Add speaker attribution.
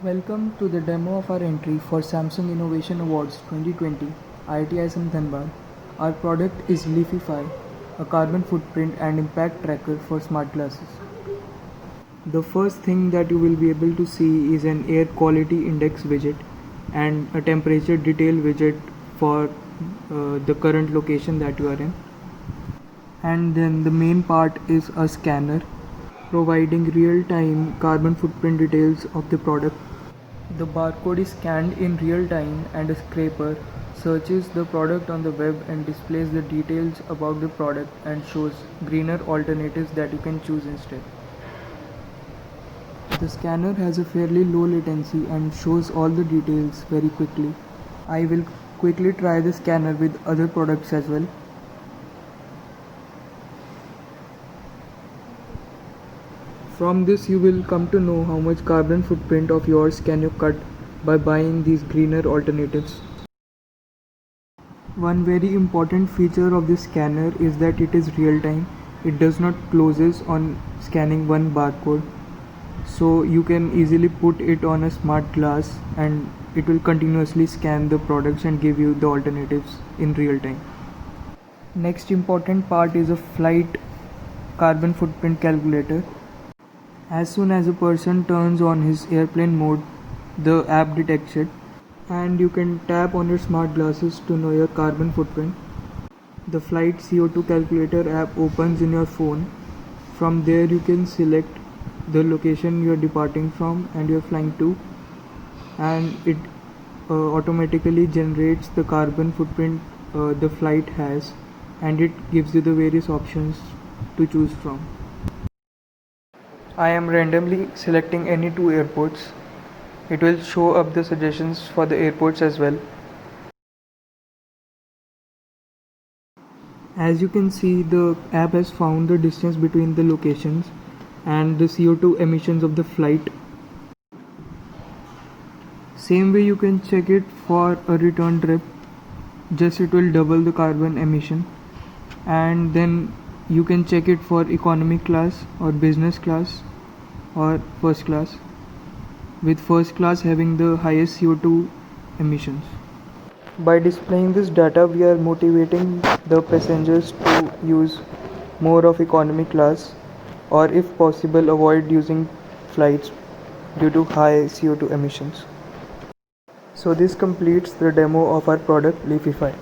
Speaker 1: Welcome to the demo of our entry for Samsung Innovation Awards 2020 IIT ISM Dhanbad. Our product is Leafify, a carbon footprint and impact tracker for smart glasses. The first thing that you will be able to see is an air quality index widget and a temperature detail widget for the current location that you are in. And then the main part is a scanner providing real-time carbon footprint details of the product. The barcode is scanned in real time and a scraper searches the product on the web and displays the details about the product and shows greener alternatives that you can choose instead. The scanner has a fairly low latency and shows all the details very quickly. I will quickly try the scanner with other products as well. From this you will come to know how much carbon footprint of yours can you cut by buying these greener alternatives. One very important feature of this scanner is that it is real time. It does not closes on scanning one barcode. So you can easily put it on a smart glass and it will continuously scan the products and give you the alternatives in real time. Next important part is a flight carbon footprint calculator. As soon as a person turns on his airplane mode, the app detects it and you can tap on your smart glasses to know your carbon footprint. The flight CO2 calculator app opens in your phone. From there you can select the location you are departing from and you are flying to, and it automatically generates the carbon footprint the flight has, and it gives you the various options to choose from. I am randomly selecting any two airports. It will show up the suggestions for the airports as well. As you can see, the app has found the distance between the locations and the CO2 emissions of the flight. Same way you can check it for a return trip, just it will double the carbon emission, and then you can check it for economy class or business class or first class, with first class having the highest CO2 emissions. By displaying this data, we are motivating the passengers to use more of economy class, or if possible avoid using flights due to high CO2 emissions. So this completes the demo of our product Leafify.